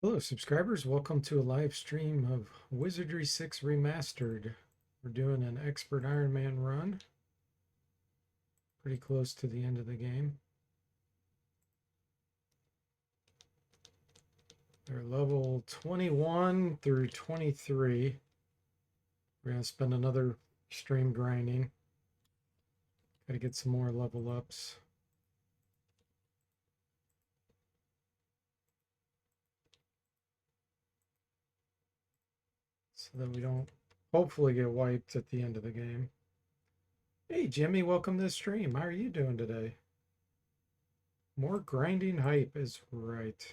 Hello, subscribers. Welcome to a live stream of Wizardry 6 Remastered. We're doing an Expert Iron Man run. Pretty close to the end of the game. They're level 21 through 23. We're going to spend another stream grinding. Got to get some more level ups. So that we don't hopefully get wiped at the end of the game. Hey Jimmy, welcome to the stream. How are you doing today? More grinding hype is right.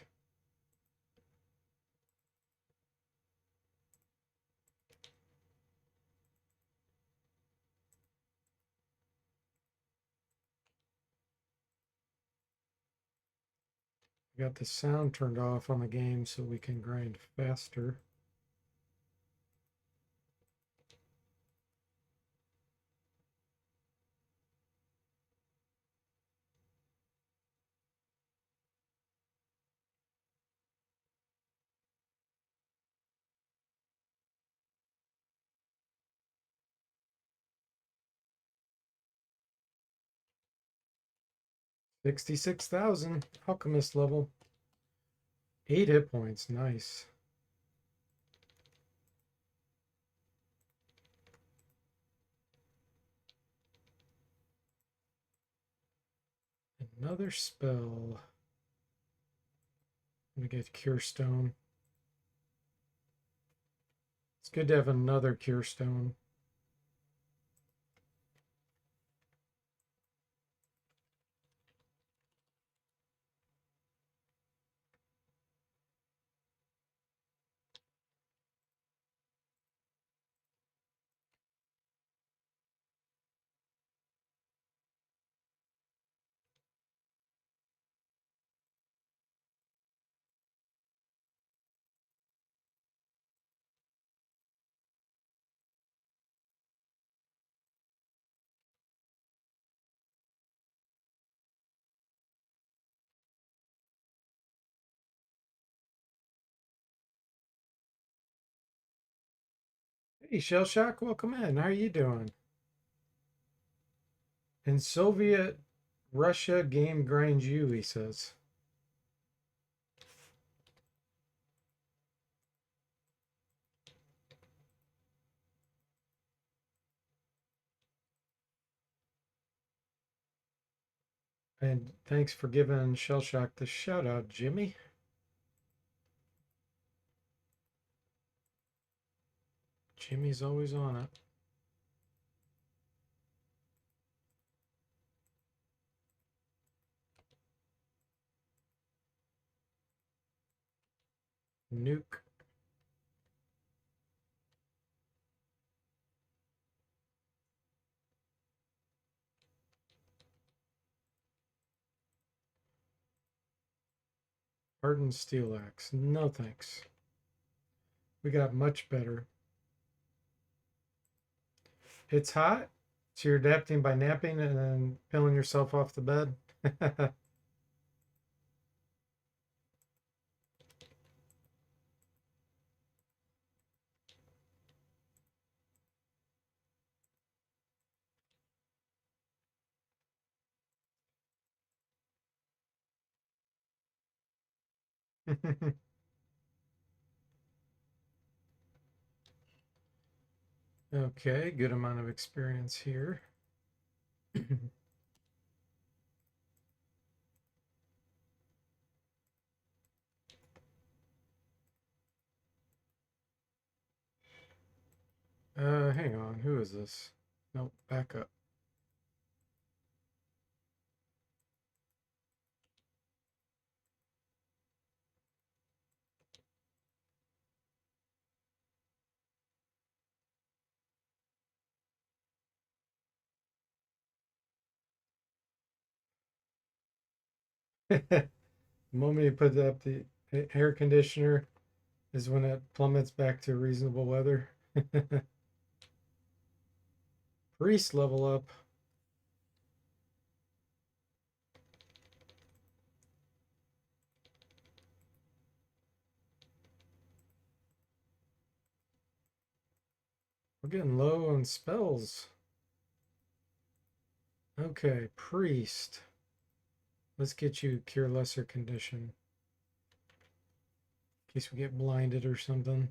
Got the sound turned off on the game so we can grind faster. $66,000 alchemist level. 8 hit points, nice. Another spell. I'm gonna get Cure Stone. It's good to have another Cure Stone. Hey, Shell Shock, welcome in. How are you doing? In Soviet Russia, game grinds you, he says. And thanks for giving Shell Shock the shout out, Jimmy. Jimmy's always on it. Nuke. Hardened Steel Axe. No thanks. We got much better. It's hot, so you're adapting by napping and then peeling yourself off the bed. Okay, good amount of experience here. Hang on, who is this? Nope, back up. The moment you put up the air conditioner is when it plummets back to reasonable weather. Priest level up. getting low on spells. Okay, priest. Let's get you cure lesser condition. In case we get blinded or something.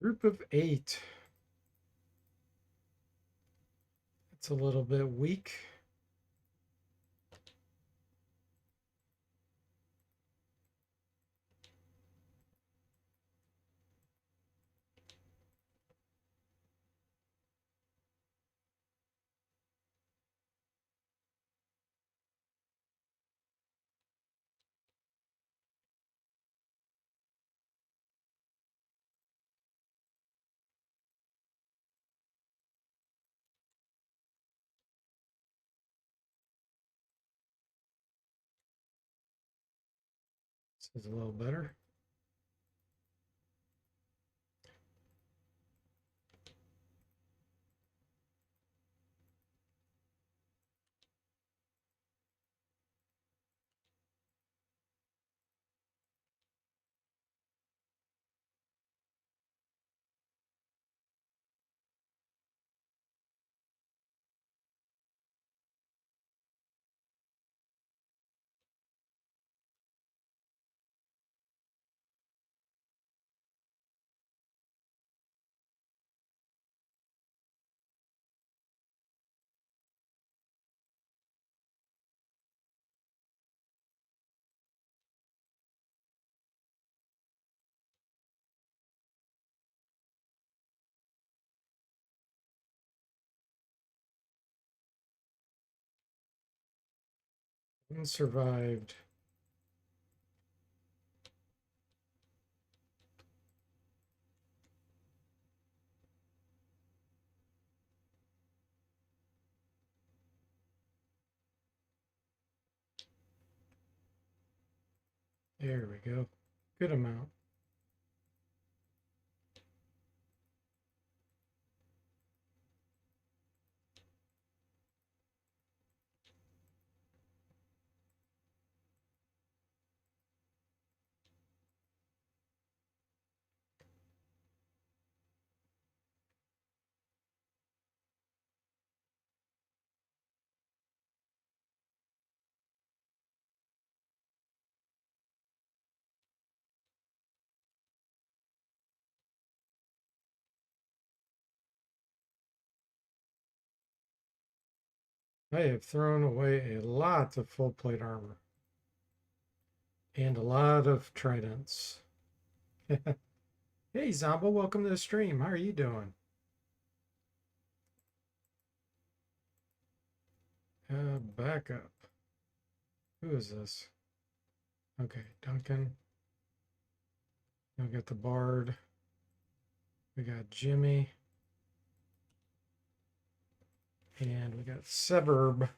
Group of 8. It's a little bit weak. This is a little better. And survived. There we go. Good amount. I have thrown away a lot of full plate armor. And a lot of tridents. Hey Zombo, welcome to the stream. How are you doing? Backup. Who is this? Okay, Duncan. We got the Bard. We got Jimmy. And we got Suburb.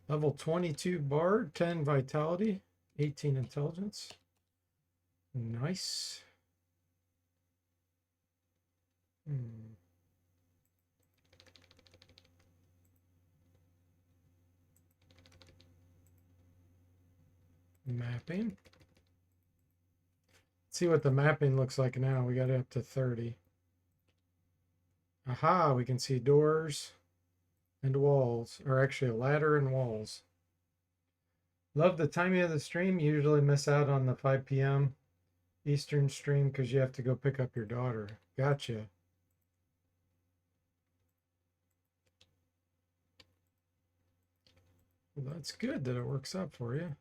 Level 22 Bard, 10 Vitality, 18 Intelligence. Nice. Mapping. Let's see what the mapping looks like now. We got it up to 30. Aha, we can see doors and walls, or actually a ladder and walls. Love the timing of the stream. You usually miss out on the 5 p.m. Eastern stream because you have to go pick up your daughter. Gotcha. Well, that's good that it works out for you.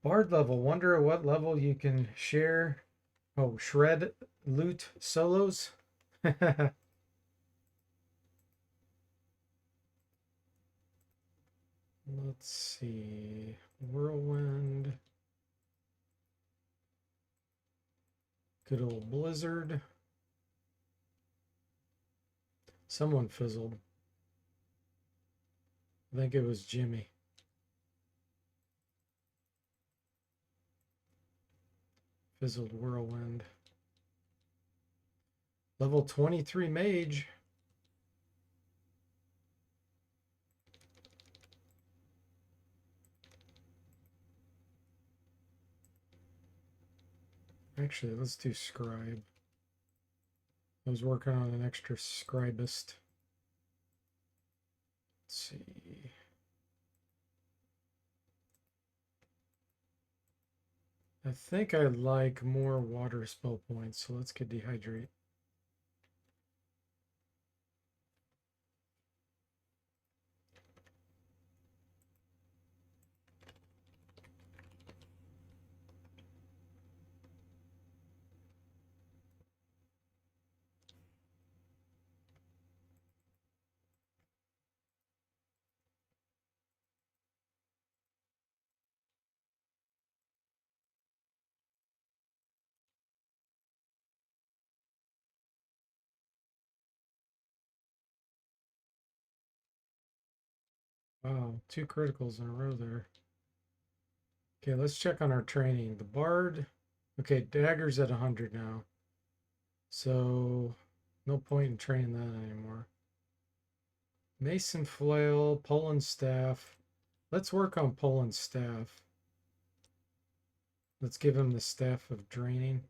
Bard level. Wonder at what level you can share. Oh, shred loot solos. Let's see. Whirlwind. Good old Blizzard. Someone fizzled. I think it was Jimmy. Fizzled Whirlwind. Level 23 Mage. Actually, let's do Scribe. I was working on an extra Scribist. Let's see. I think I like more water spell points, so let's get Dehydrate. Wow, 2 criticals in a row there. Okay, let's check on our training. The Bard, okay, Dagger's at 100 now. So, no point in training that anymore. Mason Flail, Poland Staff. Let's work on Poland Staff. Let's give him the Staff of Draining.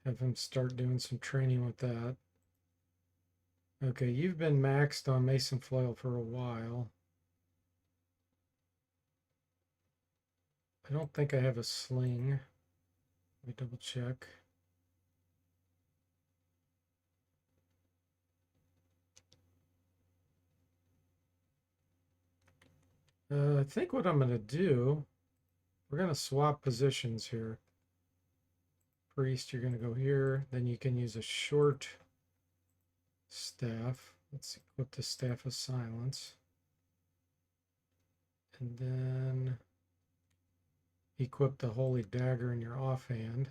Have him start doing some training with that. Okay, you've been maxed on Mason Flail for a while. I don't think I have a sling. Let me double check. I think what I'm going to do, we're going to swap positions here. Priest, you're going to go here. Then you can use a short staff. Let's equip the Staff of Silence. And then equip the Holy Dagger in your offhand.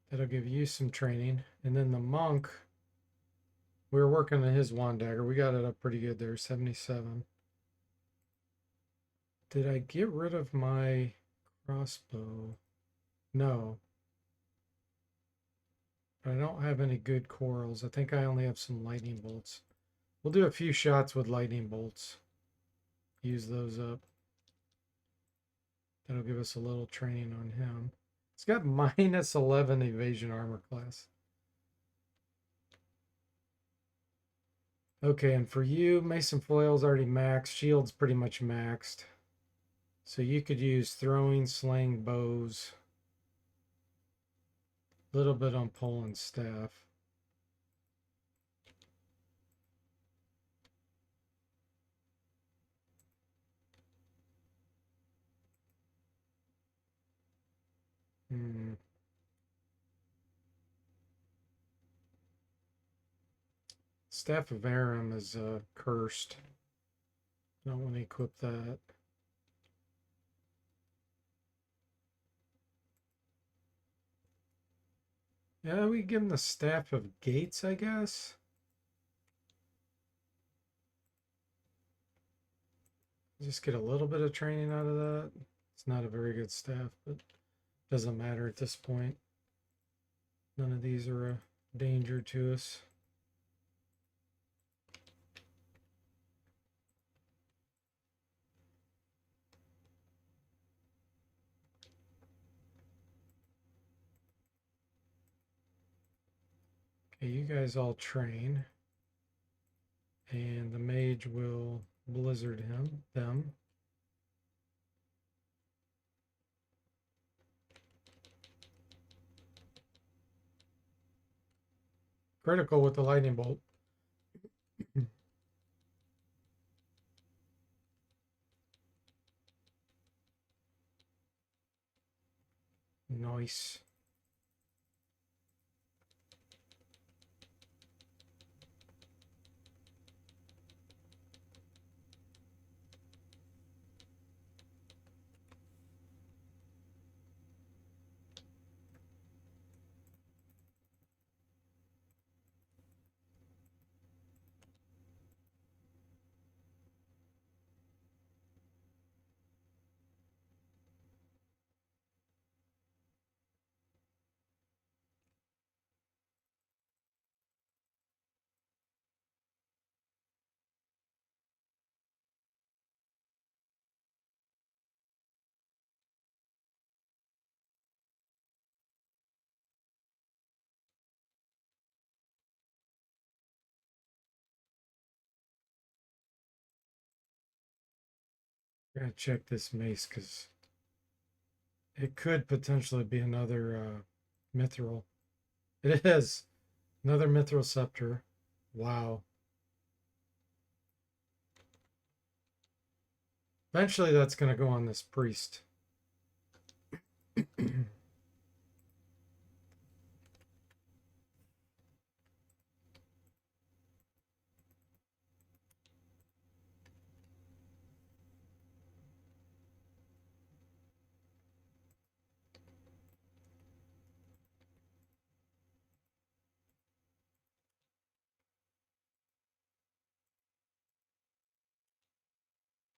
That'll give you some training. And then the Monk, we were working on his Wand Dagger. We got it up pretty good there, 77. Did I get rid of my crossbow? No. But I don't have any good corals. I think I only have some lightning bolts. We'll do a few shots with lightning bolts. Use those up. That'll give us a little training on him. It's got minus 11 evasion armor class. Okay, and for you, Mason Flail's already maxed. Shield's pretty much maxed. So you could use throwing, sling, bows. A little bit on pole and staff. Staff of Aram is cursed. Don't want to equip that. Yeah, we give him the Staff of Gates, I guess. Just get a little bit of training out of that. It's not a very good staff, but doesn't matter at this point. None of these are a danger to us. Okay, you guys all train. And the mage will blizzard them. Critical with the lightning bolt. Nice. Gotta check this mace because it could potentially be another mithril. It is another mithril scepter. Wow. Eventually that's going to go on this priest.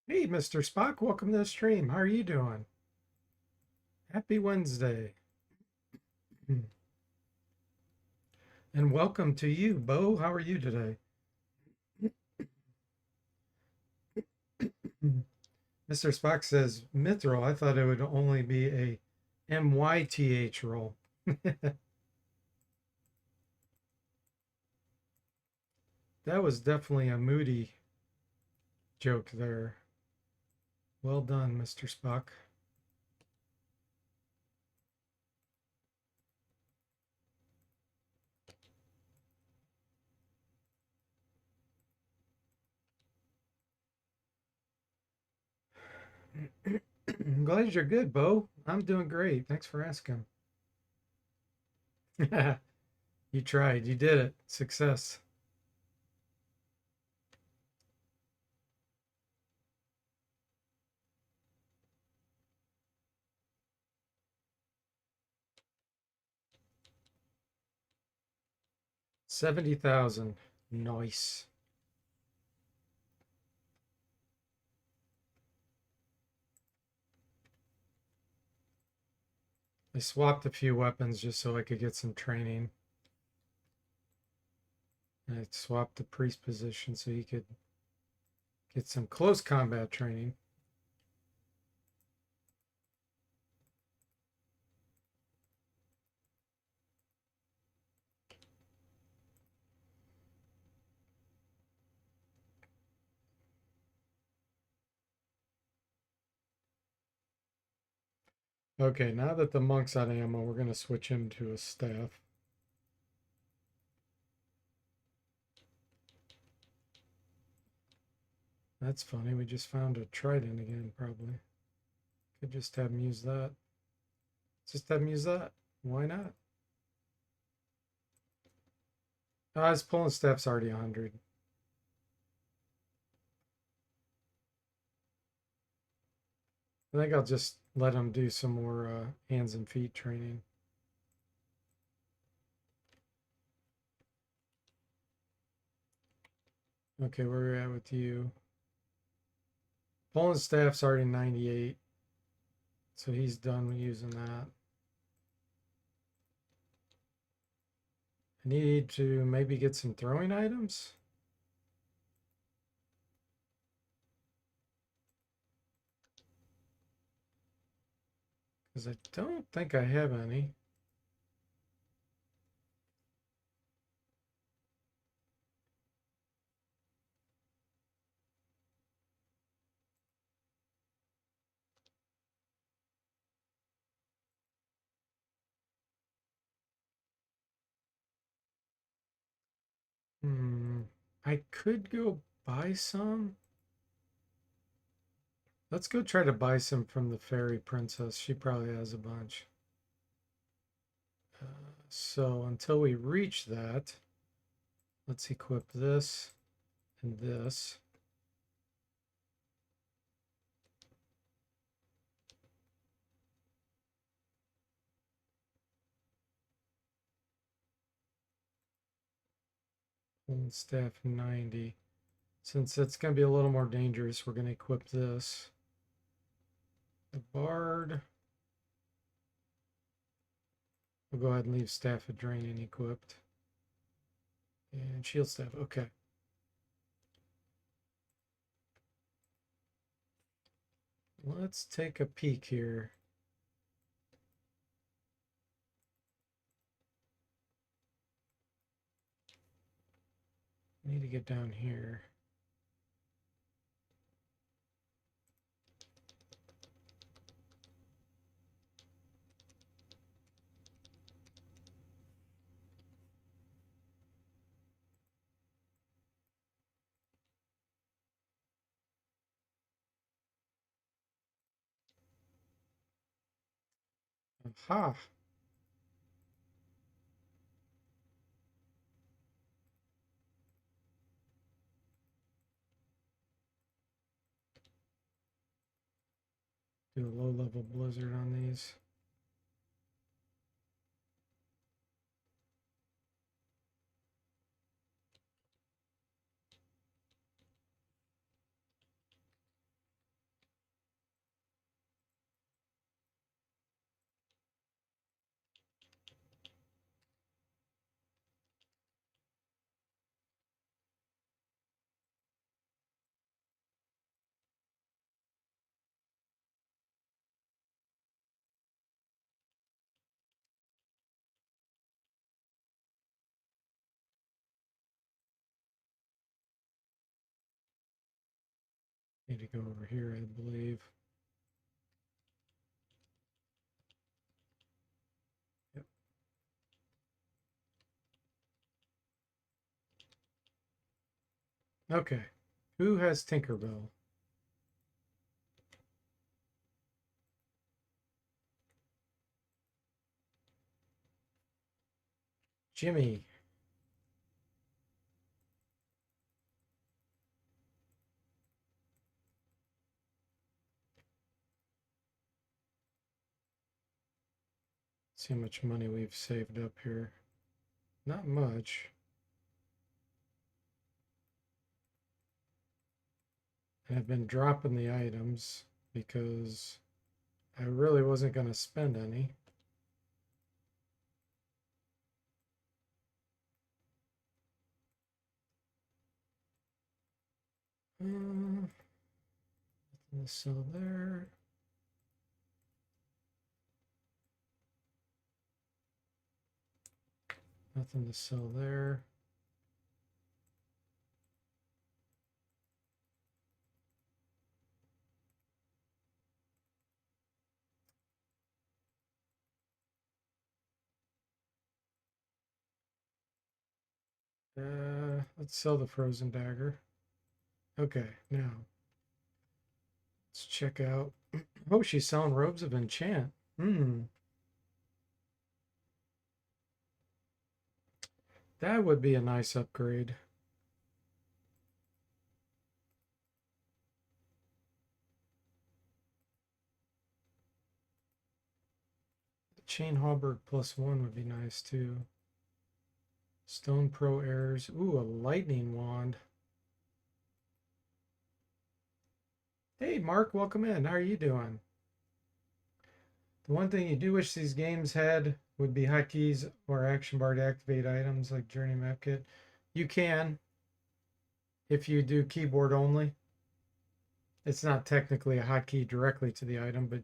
Hey, Mr. Spock, welcome to the stream. How are you doing? Happy Wednesday. And welcome to you, Bo. How are you today? Mr. Spock says mithril. I thought it would only be a MYTH roll. That was definitely a moody joke there. Well done, Mr. Spock. I'm glad you're good, Bo. I'm doing great. Thanks for asking. You tried. You did it. Success. $70,000. Nice. I swapped a few weapons just so I could get some training. And I swapped the priest position so he could get some close combat training. Okay, now that the monk's out of ammo, we're going to switch him to a staff. That's funny. We just found a trident again, probably. Could just have him use that. Just have him use that. Why not? His pulling staff's already 100. I think I'll just let him do some more hands and feet training. Okay, where are we at with you? Pulling staff's already 98. So he's done using that. I need to maybe get some throwing items. Because I don't think I have any. I could go buy some. Let's go try to buy some from the fairy princess. She probably has a bunch. So until we reach that, let's equip this and this. And staff 90. Since it's going to be a little more dangerous, we're going to equip this. The bard. We'll go ahead and leave staff of draining equipped. And shield staff. Okay. Let's take a peek here. Need to get down here. Aha. Do a low level blizzard on these. Need to go over here, I believe. Yep. Okay. Who has Tinkerbell? Jimmy. See how much money we've saved up here. Not much. And I've been dropping the items because I really wasn't going to spend any. Nothing to sell there. Nothing to sell there. Let's sell the frozen dagger. Okay, now let's check out. Oh, she's selling robes of enchant. That would be a nice upgrade. Chain halberd +1 would be nice too. Stone Pro Airs. Ooh, a lightning wand. Hey, Mark, welcome in. How are you doing? The one thing you do wish these games had would be hotkeys or action bar to activate items like Journey Map Kit. You can if you do keyboard only. It's not technically a hotkey directly to the item, but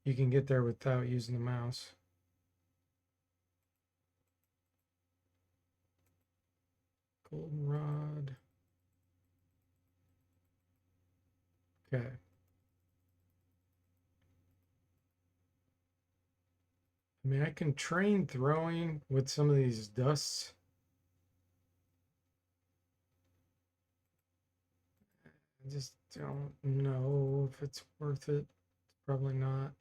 you can get there without using the mouse. Goldenrod. Okay. I mean, I can train throwing with some of these dusts. I just don't know if it's worth it. Probably not.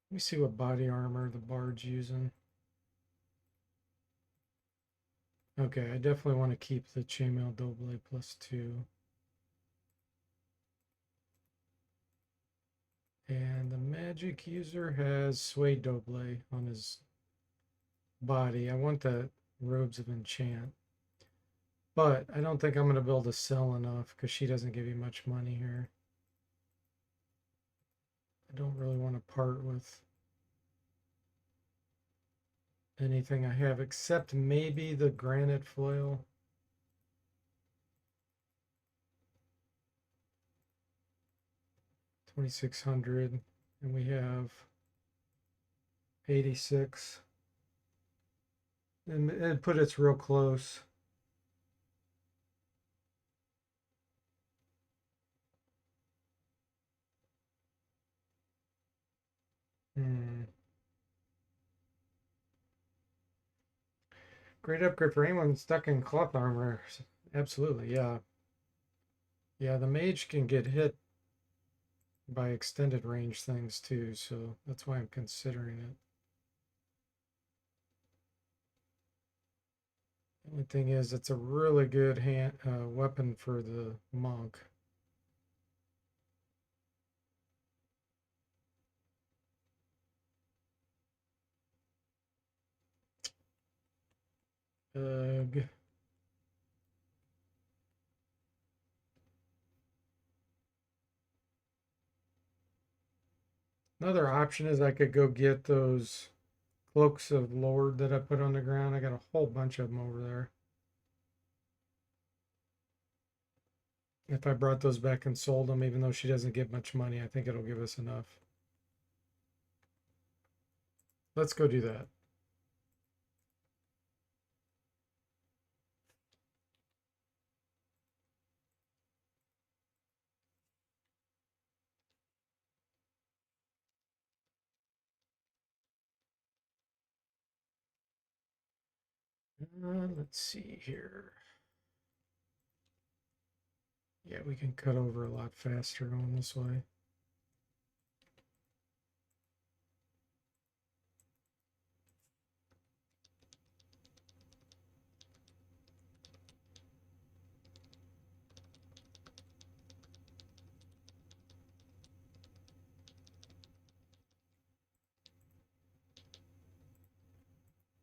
Let me see what body armor the bard's using. Okay, I definitely want to keep the chainmail double +2. And the magic user has suede double on his body. I want the robes of enchant. But I don't think I'm going to be able to sell enough because she doesn't give you much money here. I don't really want to part with anything I have except maybe the granite foil. $2,600, and we have 86. And it put it's real close. Great upgrade for anyone stuck in cloth armor. Absolutely, yeah. Yeah, the mage can get hit by extended range things too, so that's why I'm considering it. The only thing is, it's a really good weapon for the monk. Ugh. Another option is I could go get those cloaks of Lord that I put on the ground. I got a whole bunch of them over there. If I brought those back and sold them, even though she doesn't get much money, I think it'll give us enough. Let's go do that. Let's see here. Yeah, we can cut over a lot faster going this way.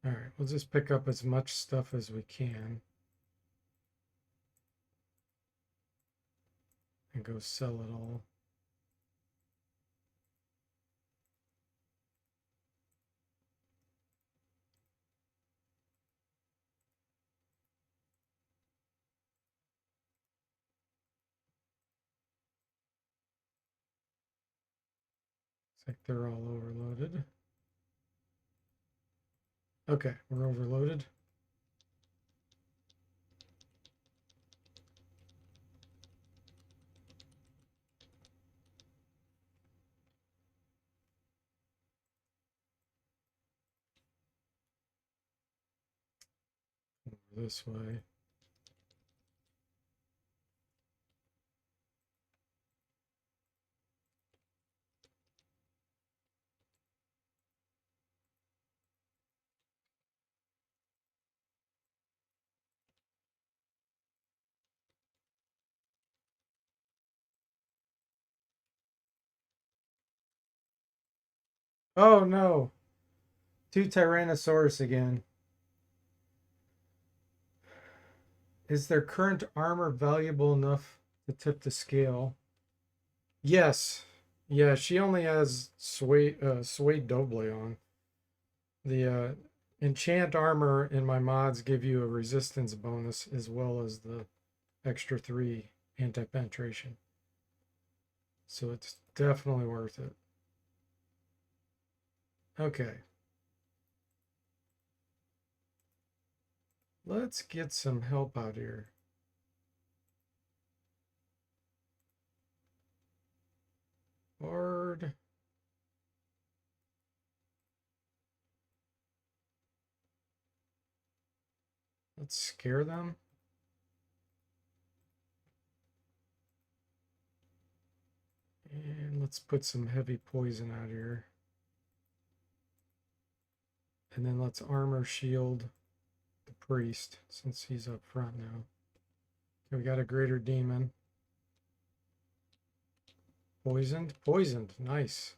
All right, we'll just pick up as much stuff as we can and go sell it all. Looks like they're all overloaded. Okay, we're overloaded. Over this way. Oh no, 2 Tyrannosaurus again. Is their current armor valuable enough to tip the scale? Yes. Yeah, she only has suede double on. The enchant armor in my mods give you a resistance bonus as well as the extra 3 anti-penetration. So it's definitely worth it. Okay. Let's get some help out here. Bard. Let's scare them. And let's put some heavy poison out here. And then let's armor shield the priest since he's up front now. Okay, we got a greater demon. Poisoned? Poisoned. Nice.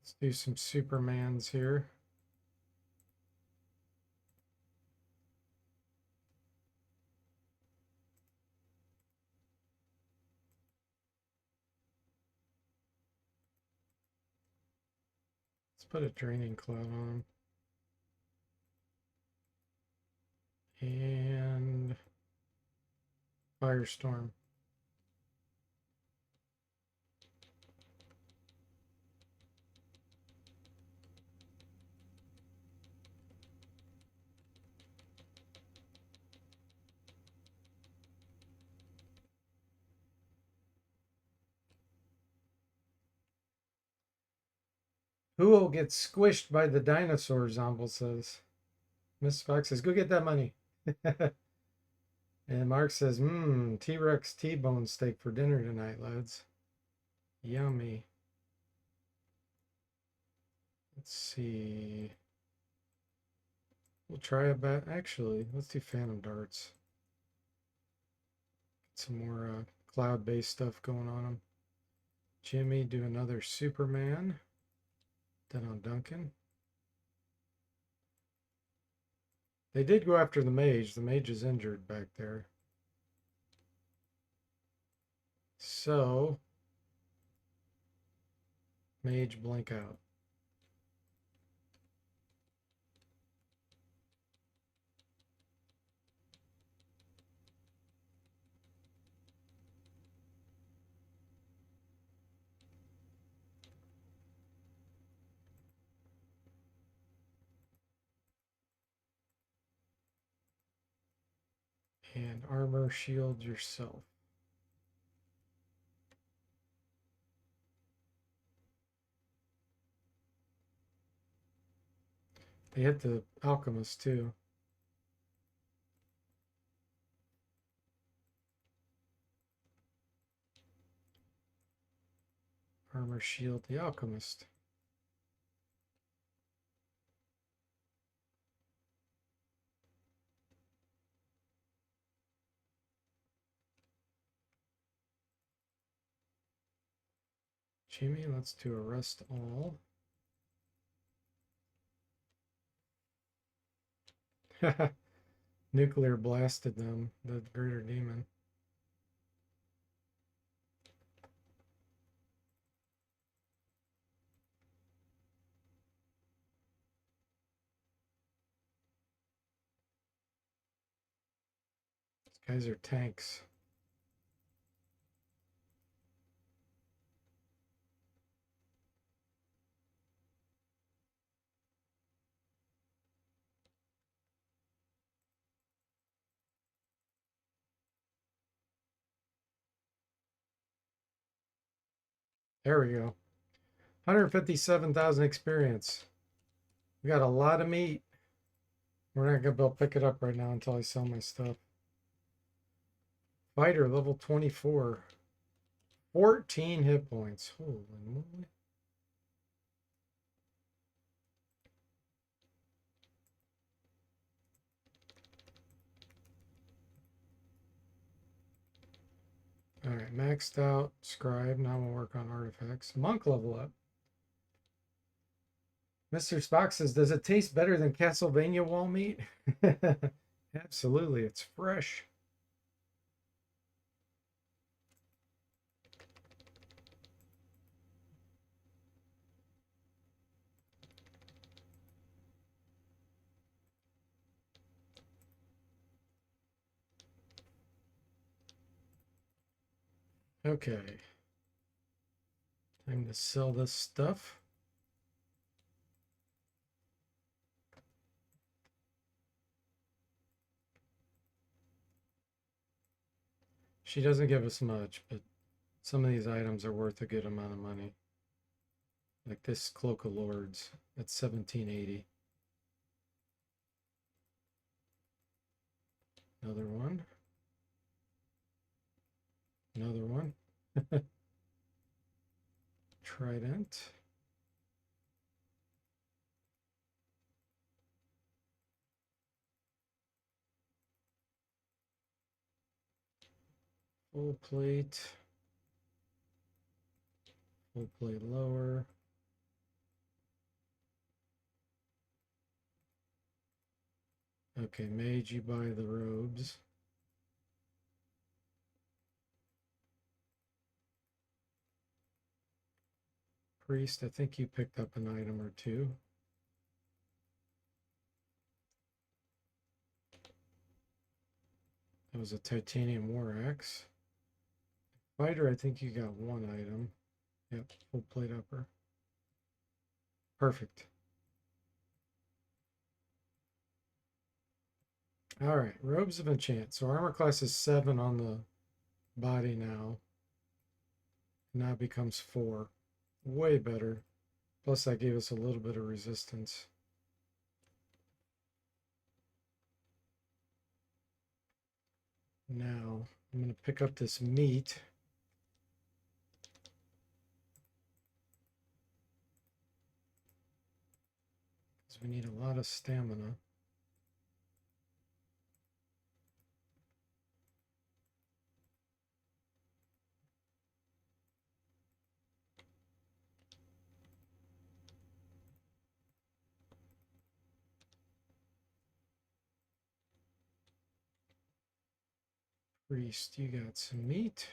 Let's do some Supermans here. Let's put a draining cloud on him. And firestorm. Who will get squished by the dinosaur? Zomble says. Miss Fox says, go get that money. And Mark says, T-Rex T-bone steak for dinner tonight, lads. Yummy. Let's see. We'll try a bat. Actually, let's do Phantom Darts. Get some more cloud-based stuff going on them. Jimmy, do another Superman. Then on Duncan. They did go after the mage. The mage is injured back there. So, mage blink out. And armor shield yourself. They hit the alchemist too. Armor shield the alchemist. Jimmy, let's do arrest all. Nuclear blasted them, the greater demon. These guys are tanks. There we go. 157,000 experience. We got a lot of meat. We're not gonna be able to pick it up right now until I sell my stuff. Fighter level 24. 14 hit points. Holy moly. Alright, maxed out. Scribe. Now we'll work on artifacts. Monk level up. Mr. Spock says, does it taste better than Castlevania wall meat? Absolutely. It's fresh. Okay. Time to sell this stuff. She doesn't give us much, but Some of these items are worth a good amount of money. Like this Cloak of Lords, that's 1780. Another one. Another one. Trident. Full plate. Full plate lower. Okay, mage, you buy the robes. Priest, I think you picked up an item or two. That was a titanium war axe. Fighter, I think you got one item. Yep, full plate upper. Perfect. All right, robes of enchant. So armor class is 7 on the body now. Now it becomes 4. Way better. Plus that gave us a little bit of resistance. Now I'm going to pick up this meat. Because we need a lot of stamina. Priest, you got some meat.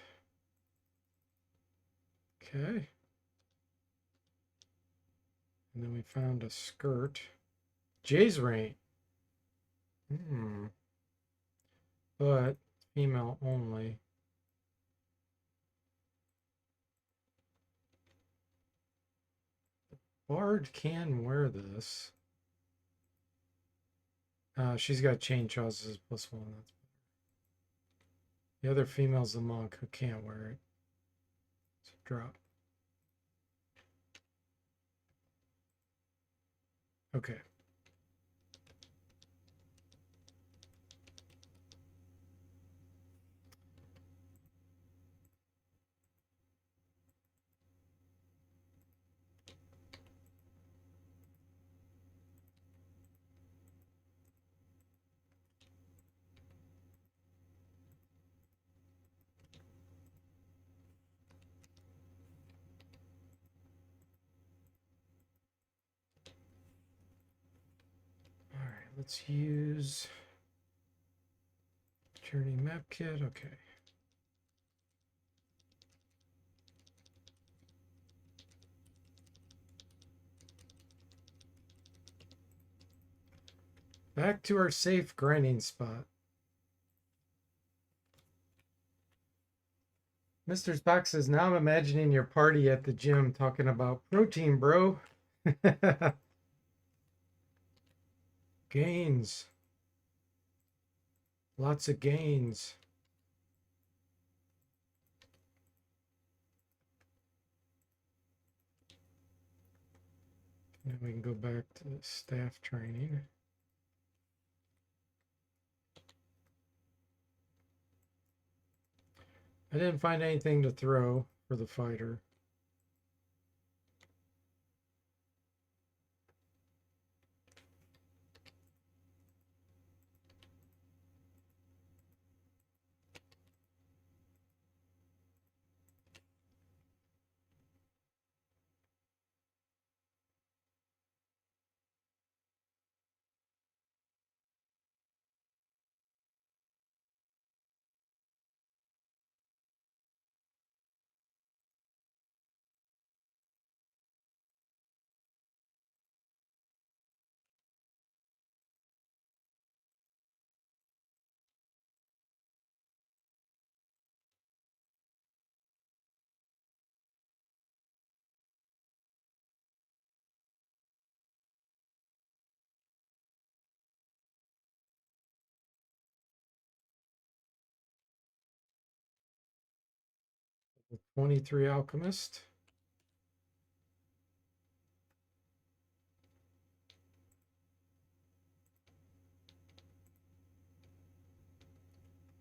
Okay. And then we found a skirt. Jay's rank. But female only. Bard can wear this. She's got chain chausses +1. That's the other female's the monk who can't wear it. So drop. Okay. All right, let's use journey map kit. Okay. Back to our safe grinding spot. Mr. Spock says, now I'm imagining your party at the gym talking about protein, bro. Gains. Lots of gains. And we can go back to staff training. I didn't find anything to throw for the fighter. 23 Alchemist.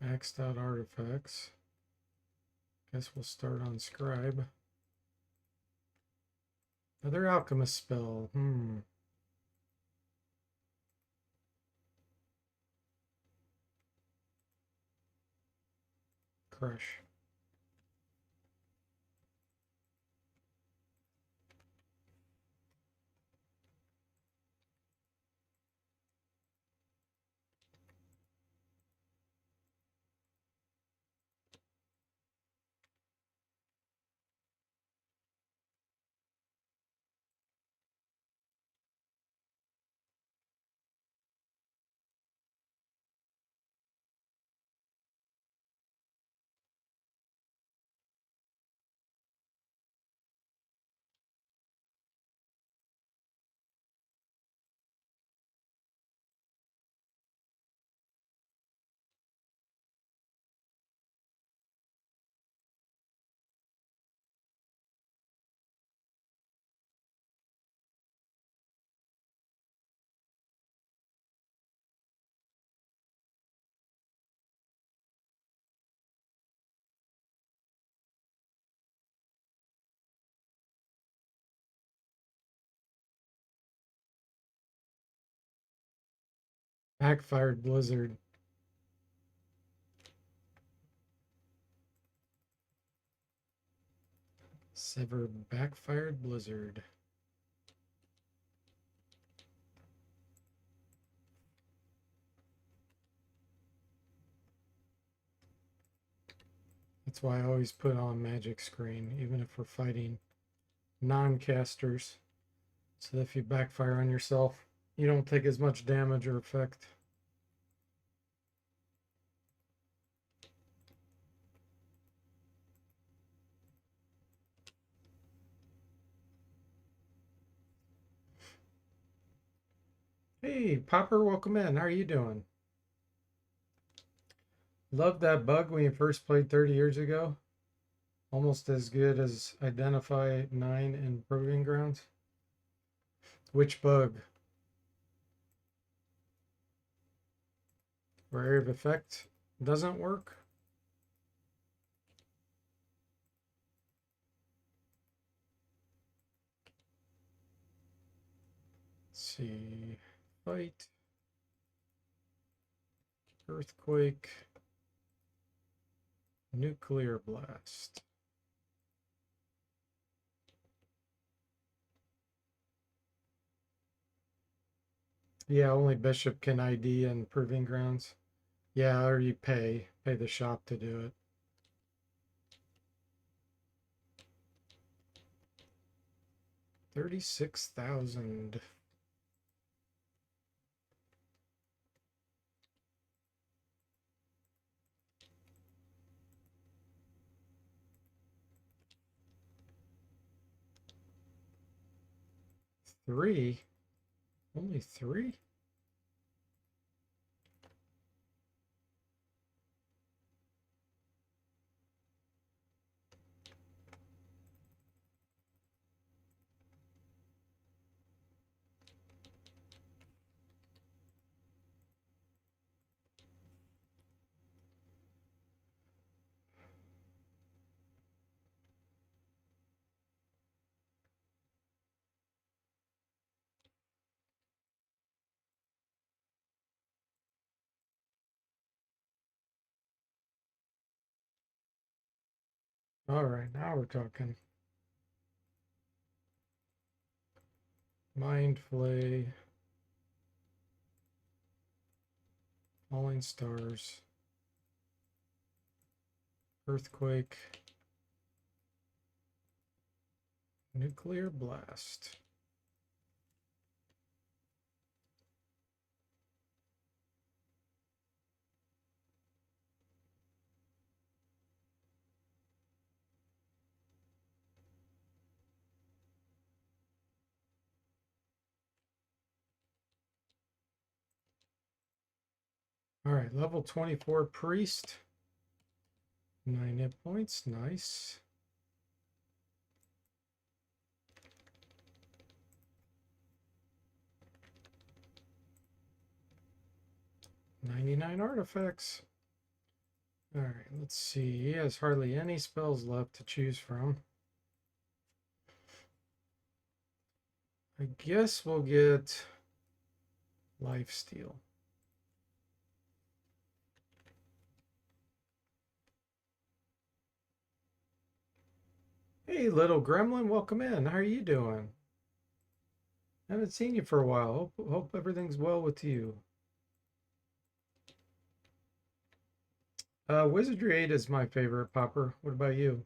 Maxed out artifacts. Guess we'll start on Scribe. Another Alchemist spell. Crush. Backfired Blizzard. Sever Backfired Blizzard. That's why I always put on magic screen, even if we're fighting non-casters. So that if you backfire on yourself, you don't take as much damage or effect. Hey, Popper, welcome in. How are you doing? Loved that bug when you first played 30 years ago. Almost as good as Identify 9 in Proving Grounds. Which bug? Where area of effect doesn't work? Let's see. Fight. Earthquake. Nuclear blast. Yeah, only Bishop can ID in Proving Grounds. Yeah, or you pay the shop to do it. 36,000. Three? Only three? All right, now we're talking. Mind Flay. Falling Stars. Earthquake. Nuclear Blast. All right, level 24 Priest. 9 hit points, nice. 99 artifacts. All right, let's see. He has hardly any spells left to choose from. I guess we'll get Lifesteal. Hey, little gremlin, welcome in. How are you doing? I haven't seen you for a while. Hope everything's well with you. Wizardry 8 is my favorite, Popper. What about you?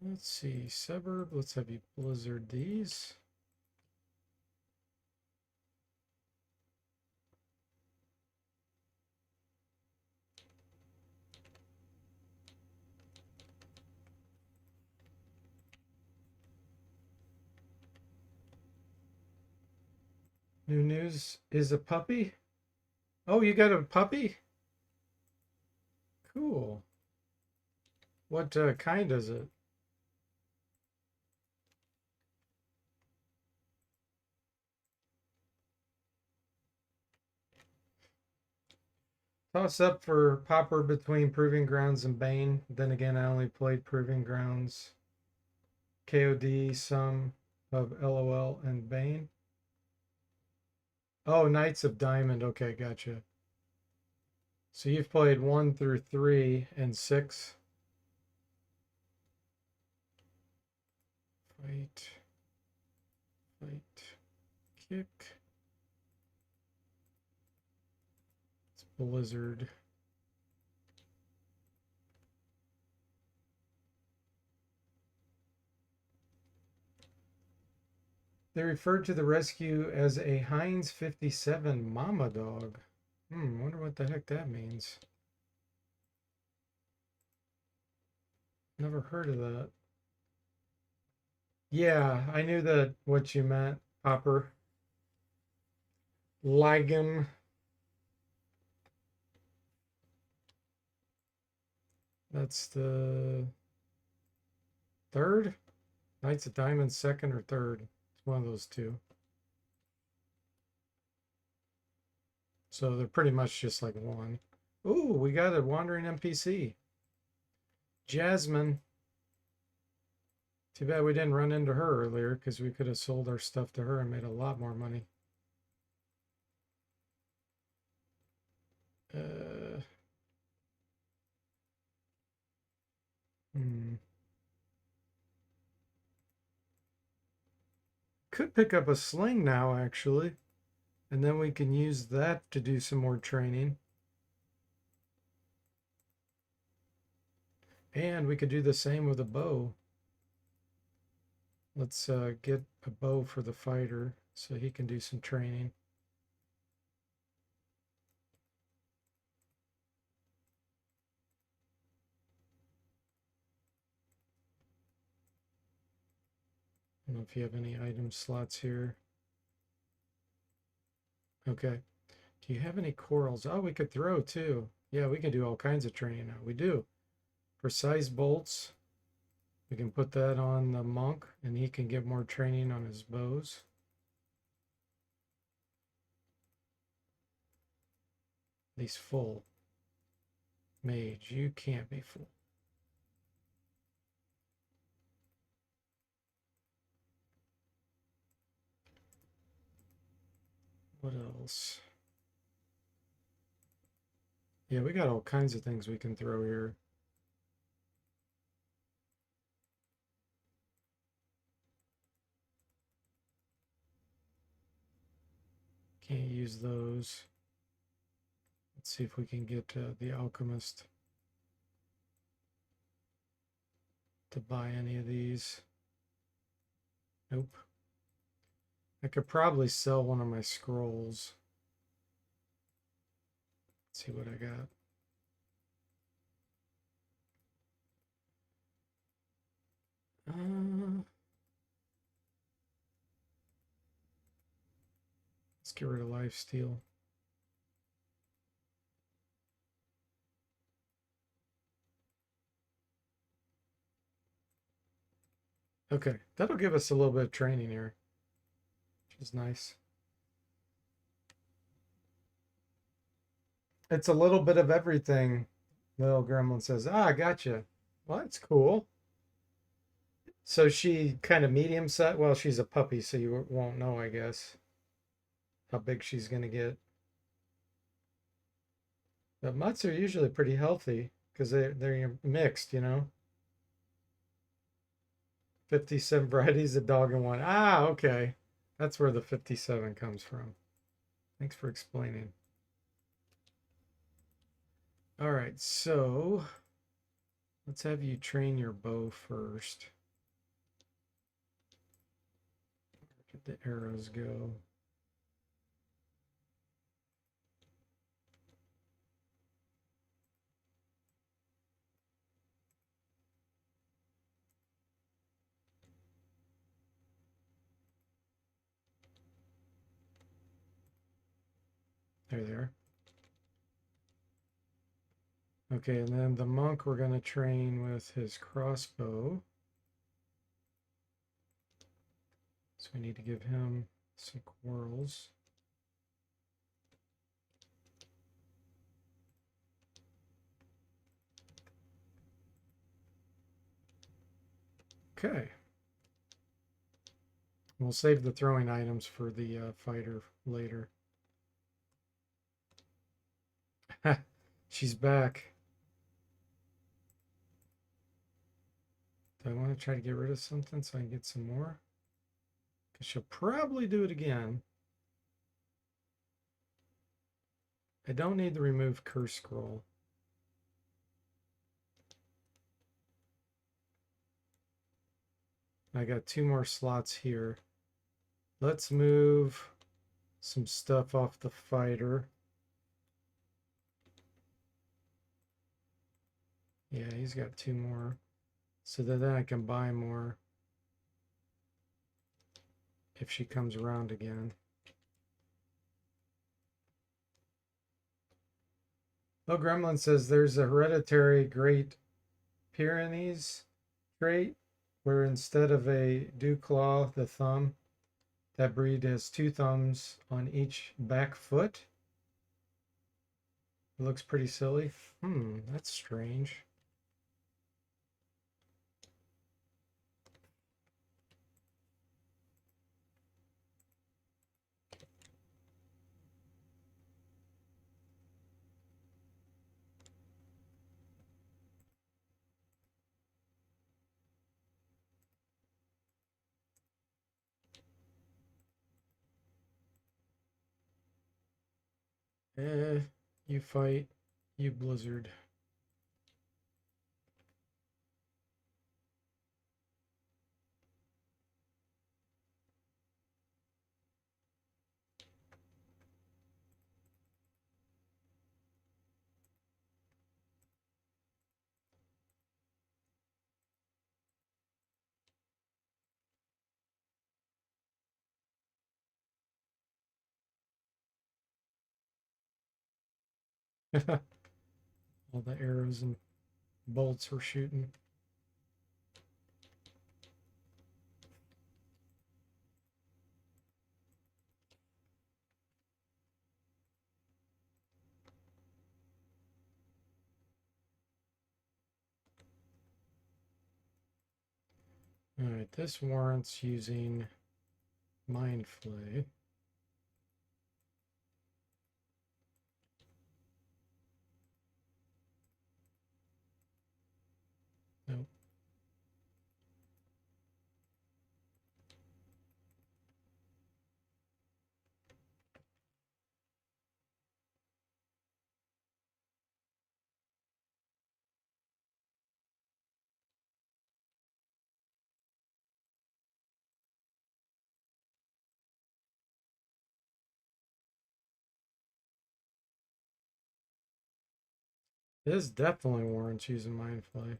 Let's see, Suburb. Let's have you blizzard these. New news is a puppy. Oh, you got a puppy? Cool. What kind is it? Toss up for Popper between Proving Grounds and Bane. Then again, I only played Proving Grounds, KOD, some of LOL, and Bane. Oh, Knights of Diamond. Okay, gotcha. So you've played 1 through 3 and 6. Fight. Fight. Kick. It's Blizzard. They referred to the rescue as a Heinz 57 mama dog. Wonder what the heck that means. Never heard of that. Yeah, I knew that what you meant, Popper. Ligum. That's the third? Knights of Diamonds, second or third. It's one of those two. So they're pretty much just like one. Ooh, we got a wandering NPC. Jasmine. Too bad we didn't run into her earlier because we could have sold our stuff to her and made a lot more money. Could pick up a sling now, actually. And then we can use that to do some more training. And we could do the same with a bow. Let's get a bow for the fighter so he can do some training. I don't know if you have any item slots here. Okay. Do you have any corals? Oh, we could throw too. Yeah, we can do all kinds of training now. We do. Precise bolts. We can put that on the monk and he can get more training on his bows. He's full. Mage, you can't be full. What else? Yeah, we got all kinds of things we can throw here. Can't use those. Let's see if we can get the alchemist to buy any of these. Nope. I could probably sell one of my scrolls. Let's see what I got. Let's Let's get rid of lifesteal. Okay, that'll give us a little bit of training here, which is nice. It's a little bit of everything, little gremlin says. Ah, I gotcha. Well, that's cool. So she kind of medium set. Well, she's a puppy, so you won't know, I guess, how big she's going to get. But mutts are usually pretty healthy because they're mixed, you know. 57 varieties of dog in one. Ah, okay. That's where the 57 comes from. Thanks for explaining. All right, so let's have you train your bow first. Where did the arrows go? There they are. Okay, and then the monk we're going to train with his crossbow. So we need to give him some quarrels. Okay. We'll save the throwing items for the fighter later. She's back. Do I want to try to get rid of something so I can get some more? Because she'll probably do it again. I don't need to remove curse scroll. I got 2 more slots here. Let's move some stuff off the fighter. Yeah, he's got 2 more. So that then I can buy more if she comes around again. Oh, Gremlin says there's a hereditary Great Pyrenees trait where instead of a dew claw, the thumb, that breed has 2 thumbs on each back foot. It looks pretty silly. That's strange. You fight, you blizzard. All the arrows and bolts were shooting. All right, this warrants using Mind Flay. Nope. This definitely warrants using Mind Flay.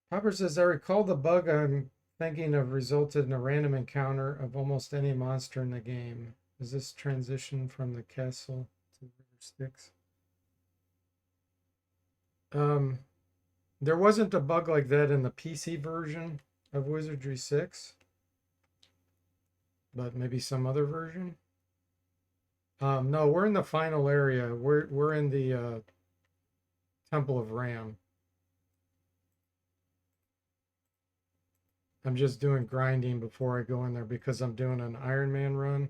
Popper says, I recall the bug I'm thinking of resulted in a random encounter of almost any monster in the game. Is this transition from the castle to the river Styx? Um, there wasn't a bug like that in the PC version of Wizardry 6, but maybe some other version. No, we're in the final area. We're in the Temple of Ram. I'm just doing grinding before I go in there because I'm doing an Iron Man run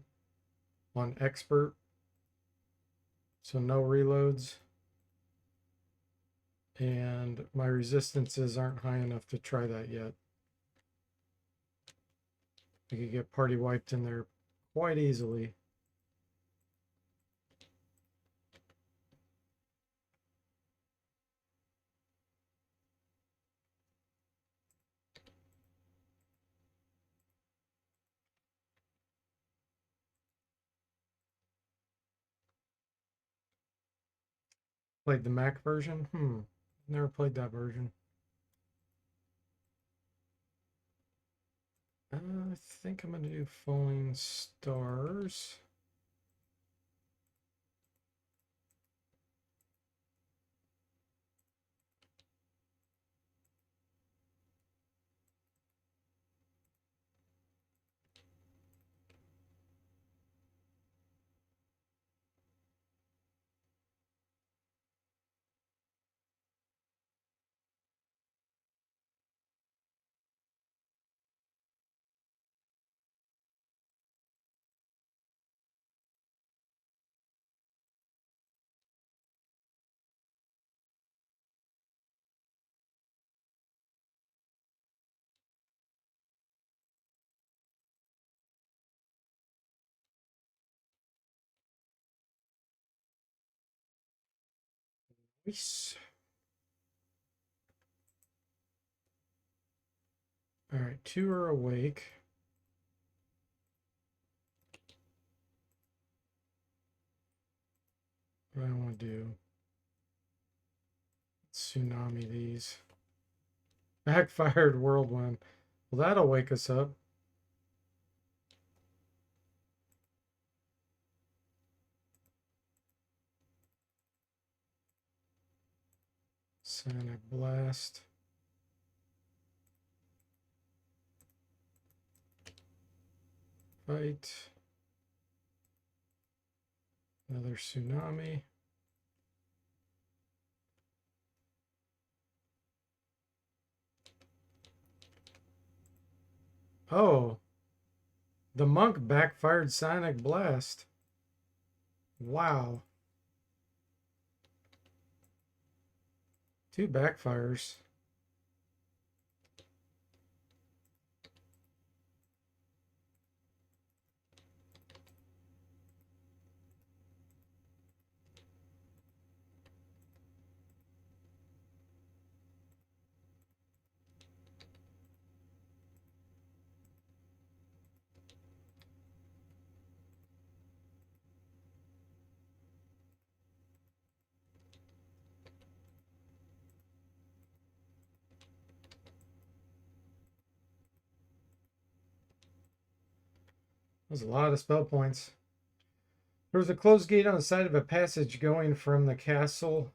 on expert. So no reloads. And my resistances aren't high enough to try that yet. I could get party wiped in there quite easily. Played the Mac version? Never played that version. I think I'm going to do Falling Stars. Nice. All right, 2 are awake. What do I want to do? Tsunami these. Backfired whirlwind. Well, that'll wake us up. Sonic blast. Fight. Another tsunami. Oh, the monk backfired Sonic Blast. Wow. 2 backfires. That was a lot of spell points. There was a closed gate on the side of a passage going from the castle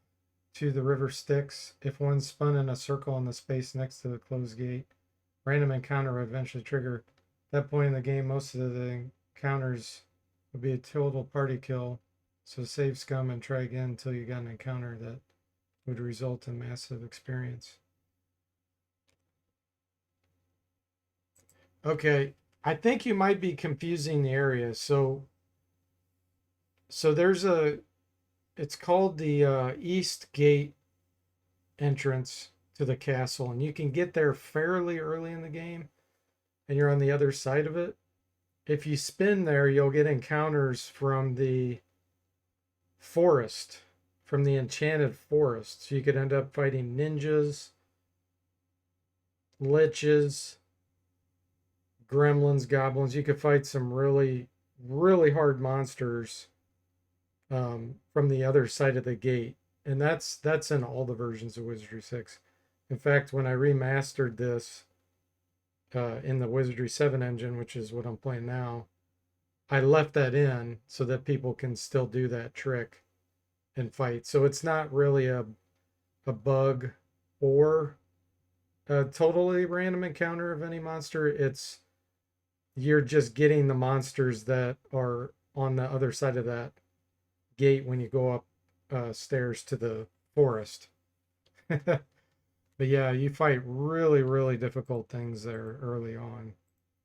to the river Styx. If one spun in a circle in the space next to the closed gate, random encounter would eventually trigger. At that point in the game, most of the encounters would be a total party kill. So save scum and try again until you got an encounter that would result in massive experience. Okay, I think you might be confusing the area. So there's it's called the East Gate entrance to the castle, and you can get there fairly early in the game, and you're on the other side of it. If you spin there, you'll get encounters from the forest, from the enchanted forest. So you could end up fighting ninjas, liches, gremlins, goblins. You could fight some really, really hard monsters from the other side of the gate, and that's in all the versions of Wizardry 6. In fact, when I remastered this in the Wizardry 7 engine, which is what I'm playing now, I left that in so that people can still do that trick and fight. So it's not really a bug or a totally random encounter of any monster. It's you're just getting the monsters that are on the other side of that gate when you go up stairs to the forest. But yeah, you fight really, really difficult things there early on.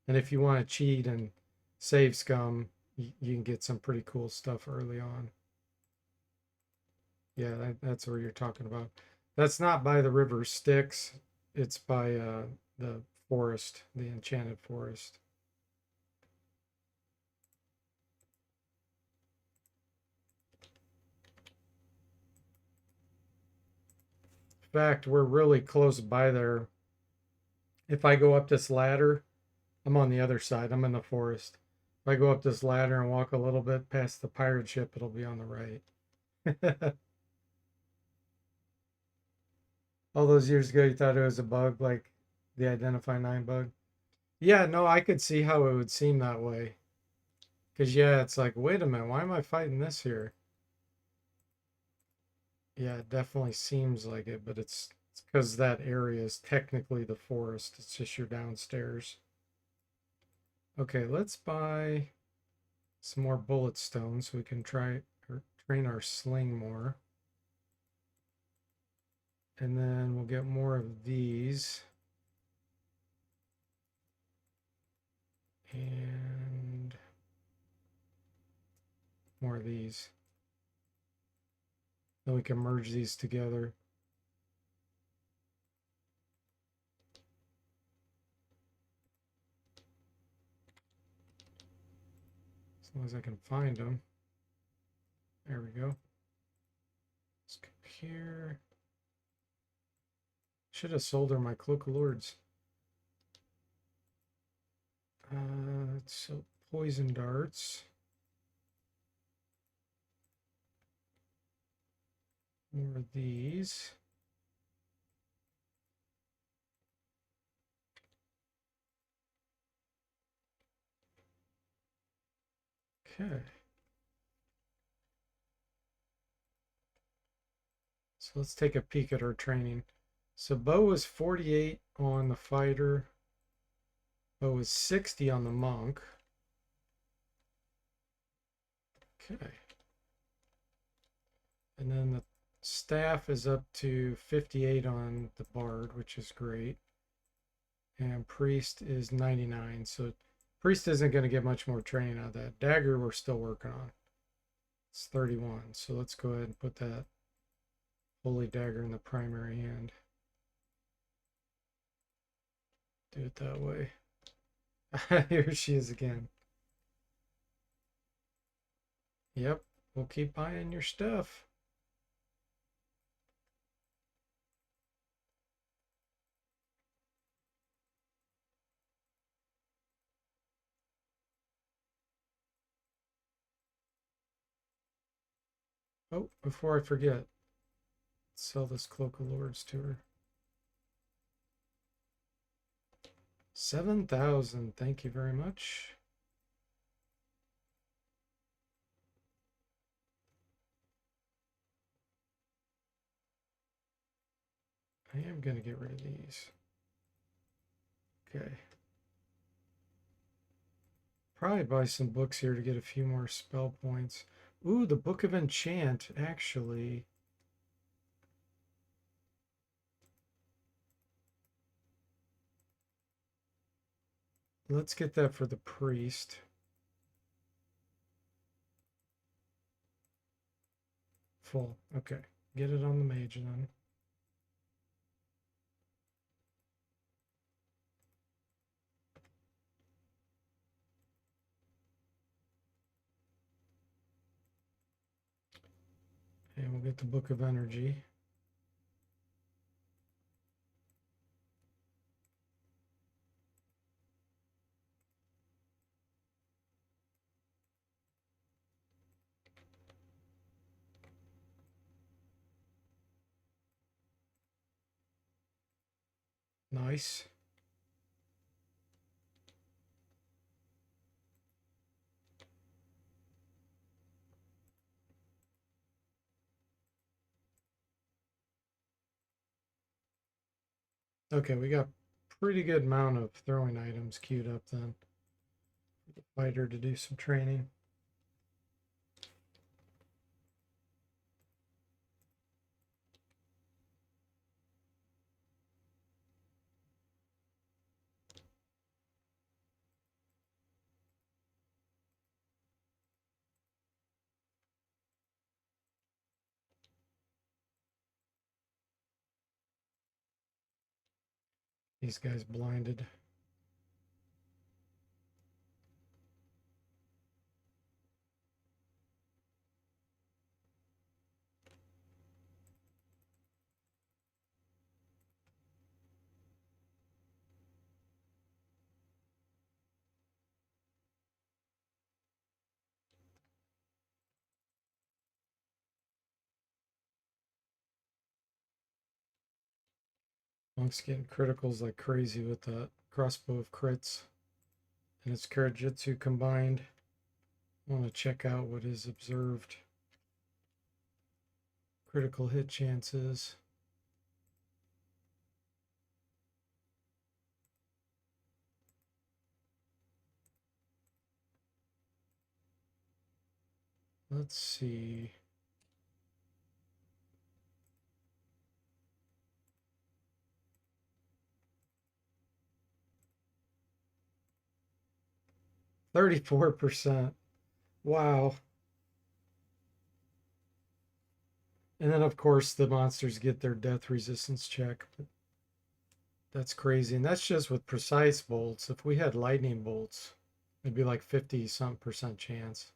And if you want to cheat and save scum, you can get some pretty cool stuff early on. Yeah, that's what you're talking about. That's not by the river Styx. It's by the forest, the enchanted forest. In fact, we're really close by there. If I go up this ladder, I'm on the other side. I'm in the forest. If I go up this ladder and walk a little bit past the pirate ship, it'll be on the right. All those years ago, you thought it was a bug, like the Identify 9 bug. Yeah, no, I could see how it would seem that way. Because, yeah, it's like, wait a minute, why am I fighting this here? Yeah, it definitely seems like it, but it's because that area is technically the forest. It's just you're downstairs. Okay, let's buy some more bullet stones so we can try or train our sling more. And then we'll get more of these. And more of these. Then we can merge these together. As long as I can find them. There we go. Let's go here. Should have sold her my Cloak of Lords. So poison darts. More of these. Okay. So let's take a peek at her training. So Bo was 48 on the fighter. Bo was 60 on the monk. Okay. And then the staff is up to 58 on the bard, which is great. And priest is 99. So priest isn't going to get much more training out of that. Dagger we're still working on. It's 31. So let's go ahead and put that holy dagger in the primary hand. Do it that way. Here she is again. Yep, we'll keep buying your stuff. Oh, before I forget, sell this Cloak of Lords to her. 7,000, thank you very much. I am going to get rid of these. Okay. Probably buy some books here to get a few more spell points. Ooh, the Book of Enchant, actually. Let's get that for the priest. Full. Okay. Get it on the mage then. And we'll get the Book of Energy. Nice. Okay, we got pretty good amount of throwing items queued up then. For the fighter to do some training. These guys blinded. Monk's getting criticals like crazy with that crossbow of crits and its Karajitsu combined. I want to check out what his observed critical hit chances. Let's see. $34%. Wow. And then of course the monsters get their death resistance check. That's crazy. And that's just with precise bolts. If we had lightning bolts, it'd be like 50 some percent chance.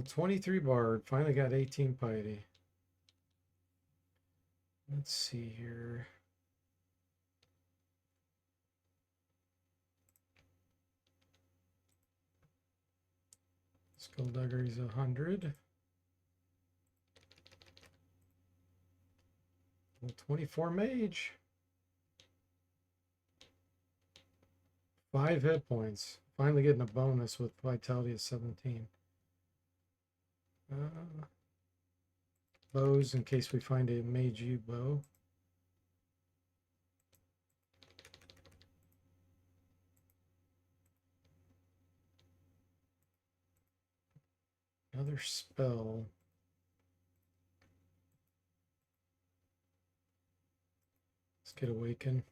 23 Bard. Finally got 18 Piety. Let's see here. Skullduggery's 100. 24 Mage. 5 hit points. Finally getting a bonus with Vitality of 17. Bows in case we find a Mage U bow. Another spell. Let's get Awaken.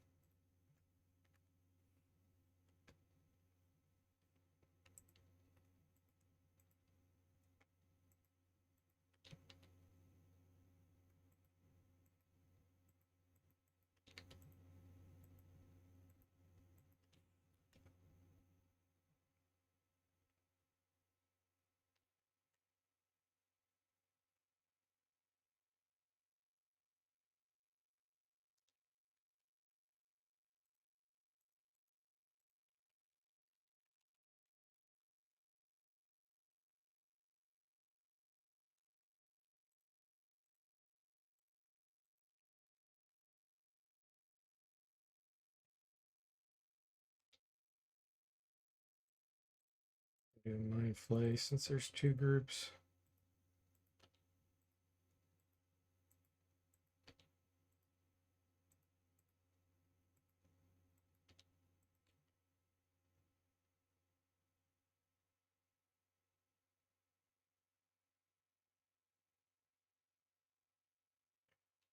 Do Mind Flay since there's 2 groups.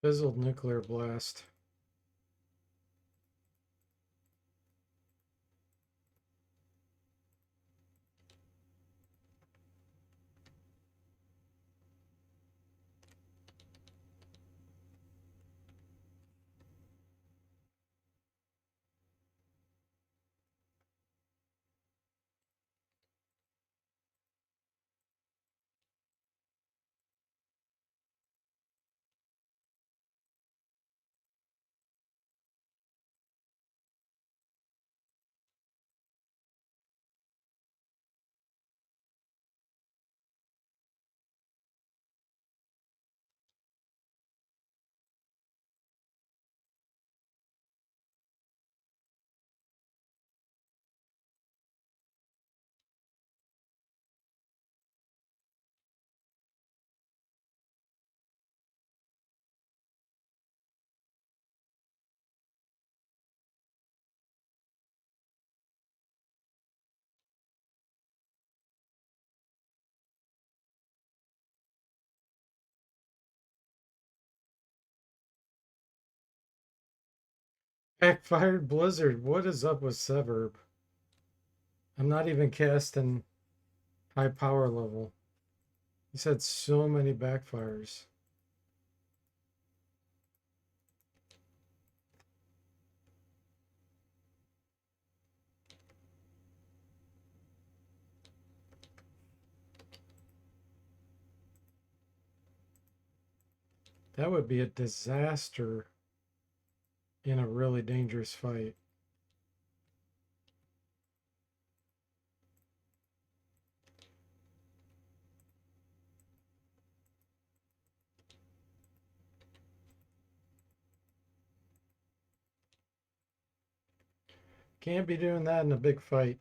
Fizzled nuclear blast. Backfired blizzard. What is up with Severb? I'm not even casting high power level. He's had so many backfires. That would be a disaster in a really dangerous fight. Can't be doing that in a big fight.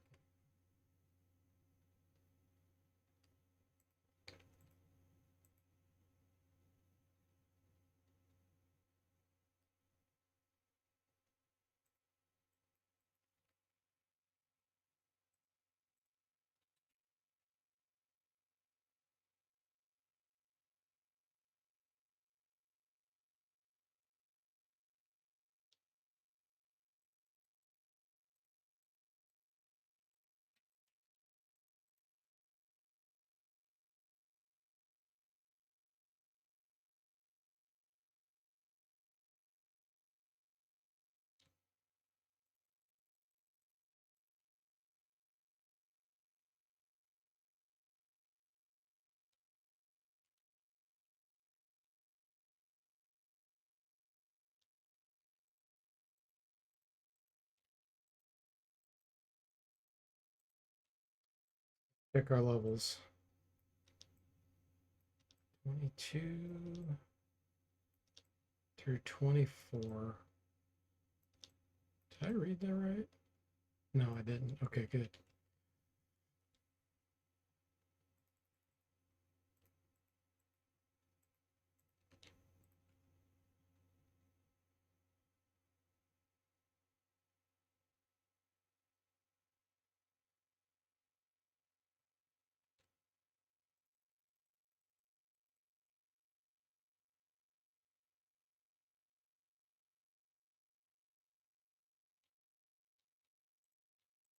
Pick our levels. 22 through 24. Did I read that right? No, I didn't. Okay, good.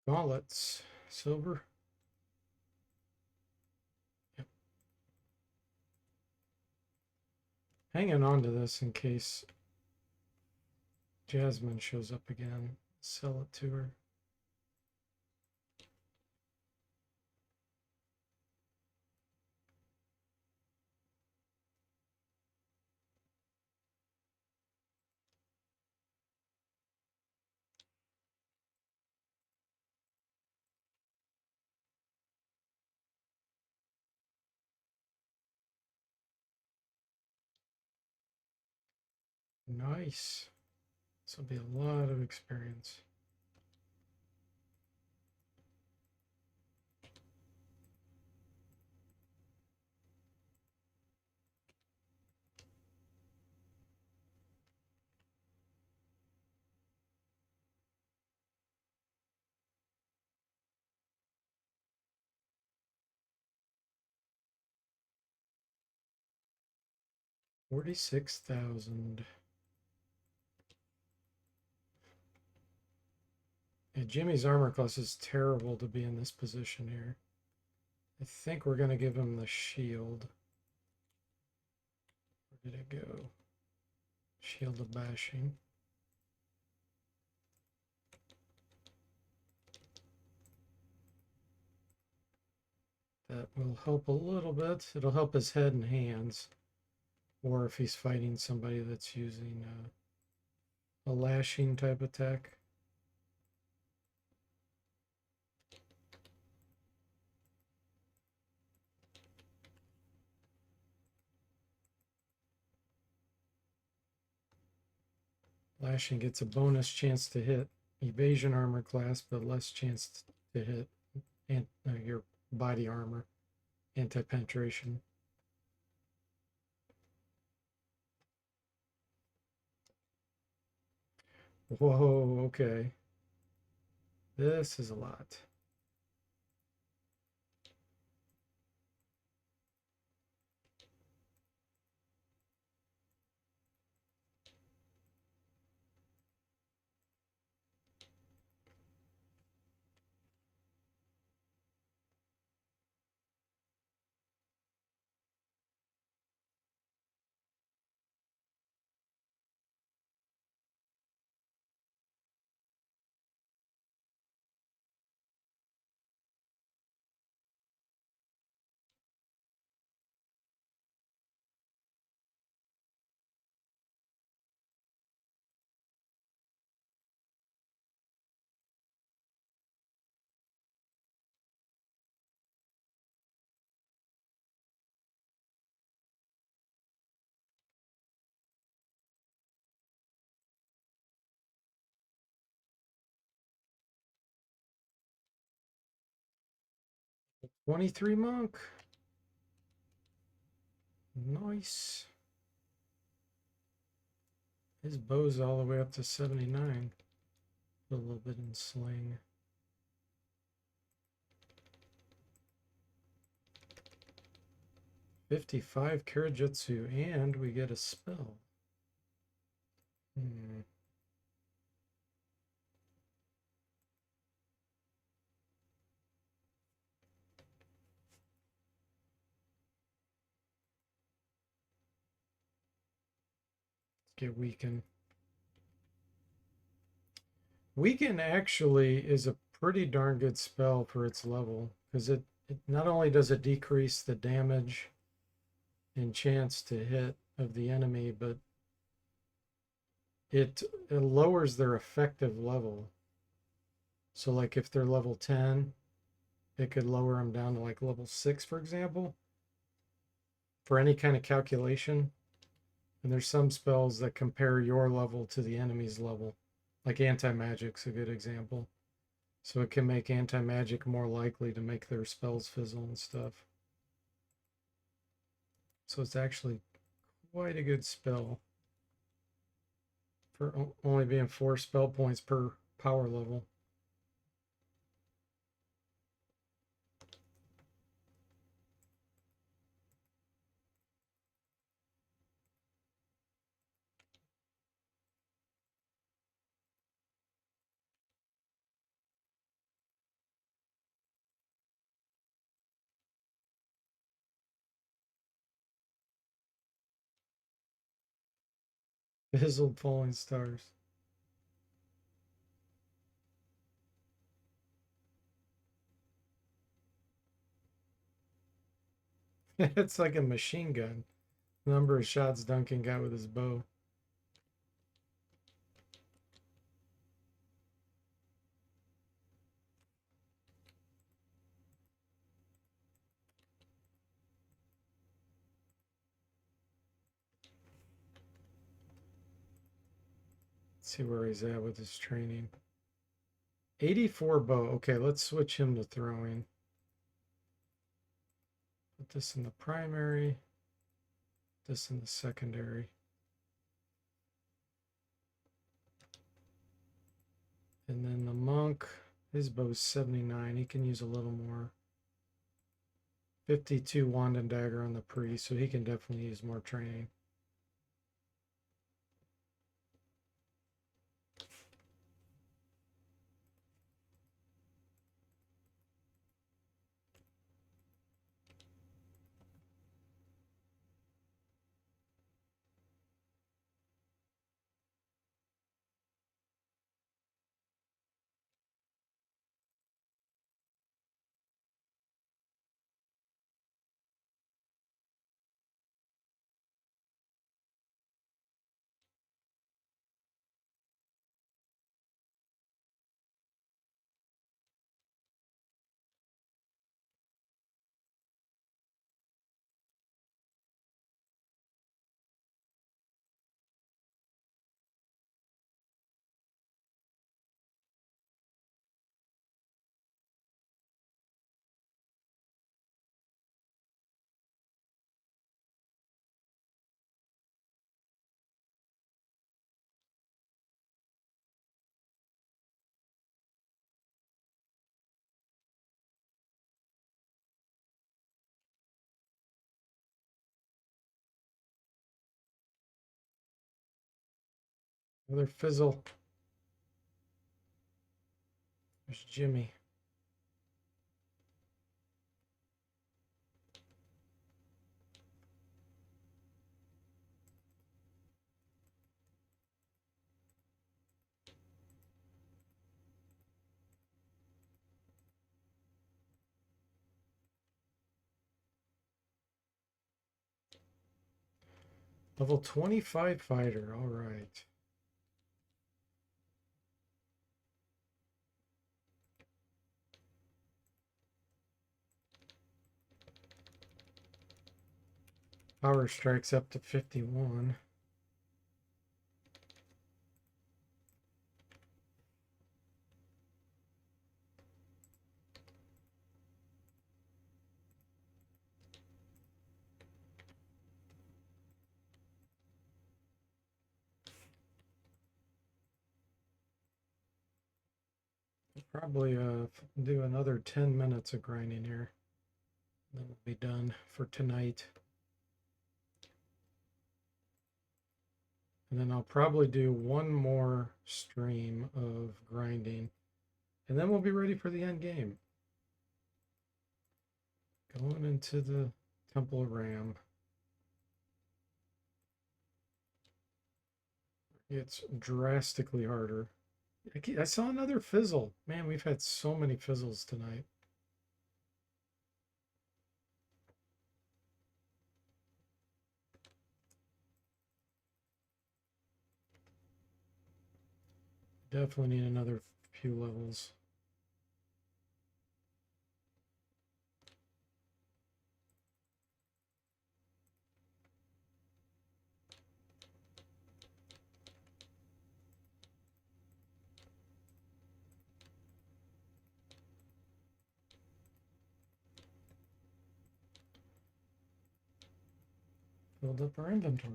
Gauntlets. Silver. Yep. Hanging on to this in case Jasmine shows up again. Sell it to her. Nice. This will be a lot of experience. 46,000. Yeah, Jimmy's armor class is terrible to be in this position here. I think we're going to give him the shield. Where did it go? Shield of bashing. That will help a little bit. It'll help his head and hands. Or if he's fighting somebody that's using a lashing type attack. Lashing gets a bonus chance to hit evasion armor class, but less chance to hit your body armor, anti-penetration. Whoa, okay. This is a lot. $23 monk. Nice. His bow's all the way up to 79. A little bit in sling. $55 Kirajutsu, and we get a spell. Let's get Weaken. Weaken actually is a pretty darn good spell for its level, because it not only does it decrease the damage and chance to hit of the enemy, but it lowers their effective level. So like if they're level 10, it could lower them down to like level 6, for example, for any kind of calculation. And there's some spells that compare your level to the enemy's level. Like anti-magic's a good example. So it can make anti-magic more likely to make their spells fizzle and stuff. So it's actually quite a good spell for only being 4 spell points per power level. Fizzled falling stars. It's like a machine gun. Number of shots Duncan got with his bow. Let's see where he's at with his training. 84 bow. Okay, let's switch him to throwing. Put this in the primary. This in the secondary. And then the monk, his bow's 79. He can use a little more. 52 wand and dagger on the priest, so he can definitely use more training. Another fizzle. There's Jimmy. Level 25 fighter. All right. Power strikes up to 51. Probably do another 10 minutes of grinding here. Then we'll be done for tonight. And then I'll probably do one more stream of grinding. And then we'll be ready for the end game. Going into the Temple of Ram. It's drastically harder. I saw another fizzle. Man, we've had so many fizzles tonight. Definitely need another few levels. Build up our inventory.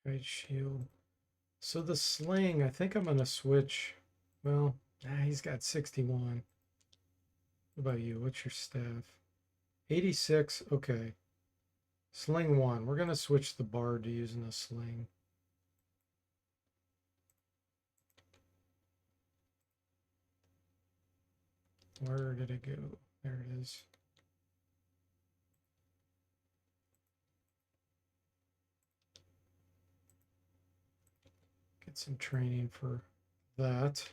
Great shield. So the sling, I think I'm going to switch. Well, he's got 61. What about you? What's your staff? 86. Okay. Sling 1. We're going to switch the bard to using a sling. Where did it go? There it is. Get some training for that.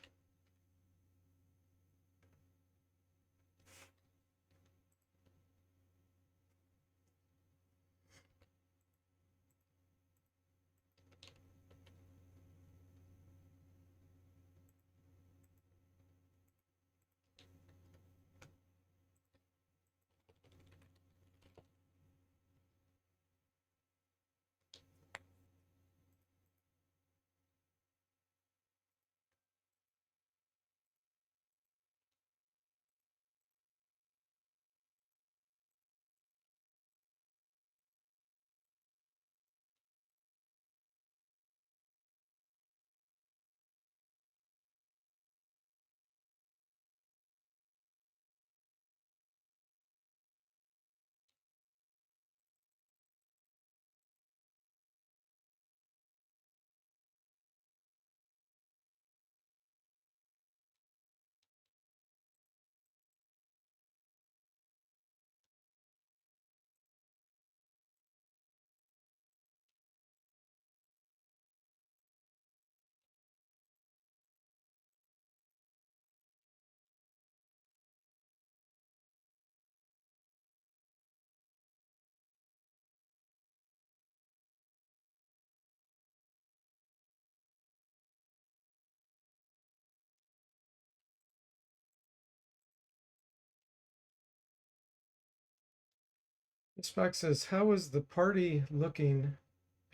Spock says, how is the party looking?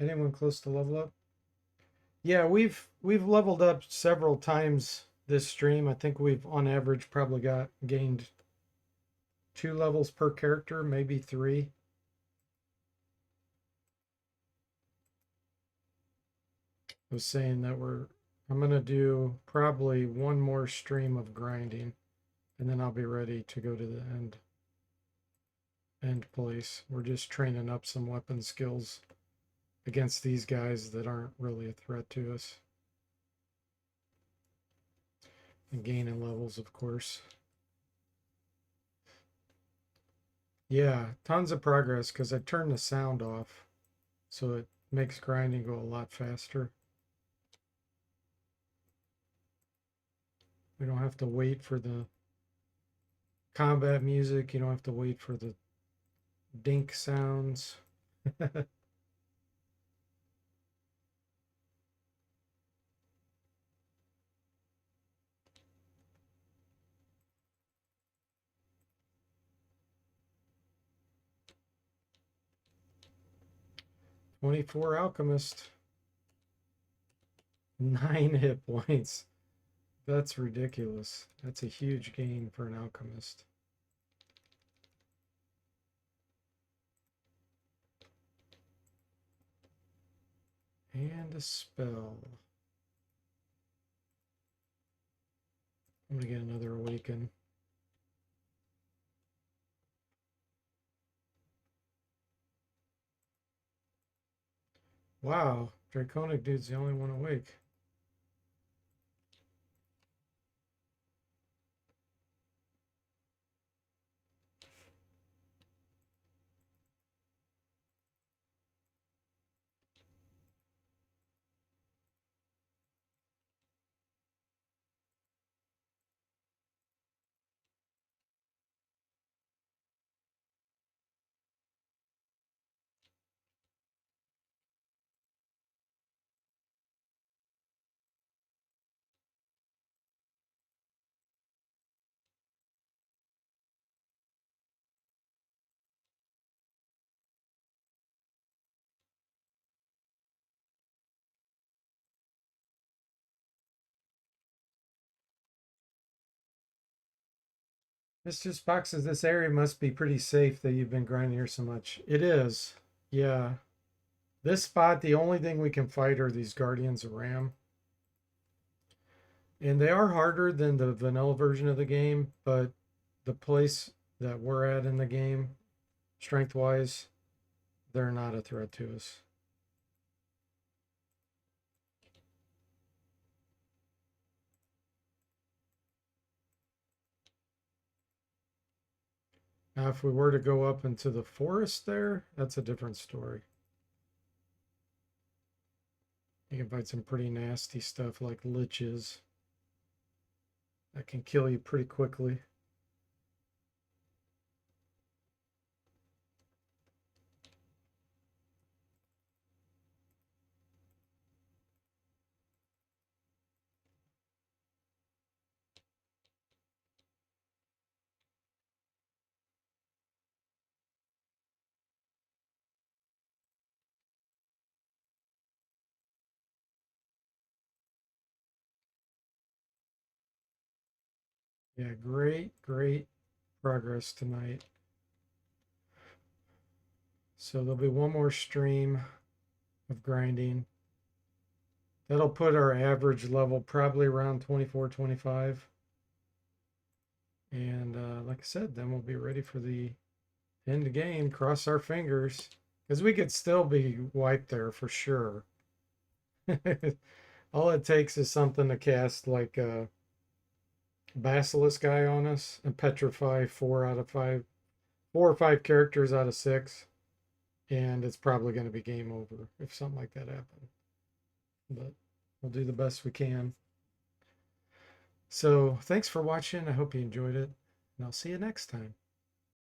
Anyone close to level up? Yeah, we've leveled up several times this stream. I think we've on average probably gained 2 levels per character, maybe 3. I was saying that I'm going to do probably one more stream of grinding, and then I'll be ready to go to the end place. We're just training up some weapon skills against these guys that aren't really a threat to us. And gaining levels, of course. Yeah, tons of progress because I turned the sound off, so it makes grinding go a lot faster. We don't have to wait for the combat music. You don't have to wait for the dink sounds. 24 alchemist. 9 hit points. That's ridiculous. That's a huge gain for an alchemist. And a spell. I'm going to get another awaken. Wow, Draconic dude's the only one awake. This just boxes. This area must be pretty safe that you've been grinding here so much. It is. Yeah. This spot, the only thing we can fight are these Guardians of Ram. And they are harder than the vanilla version of the game, but the place that we're at in the game, strength-wise, they're not a threat to us. Now, if we were to go up into the forest there, that's a different story. You can find some pretty nasty stuff like liches that can kill you pretty quickly. Yeah, great progress tonight. So there'll be one more stream of grinding. That'll put our average level probably around 24, 25. And like I said, then we'll be ready for the end game. Cross our fingers. Because we could still be wiped there for sure. All it takes is something to cast like a Basilisk guy on us and petrify 4 or 5 characters out of 6. And it's probably going to be game over if something like that happened. But we'll do the best we can. So thanks for watching. I hope you enjoyed it. And I'll see you next time.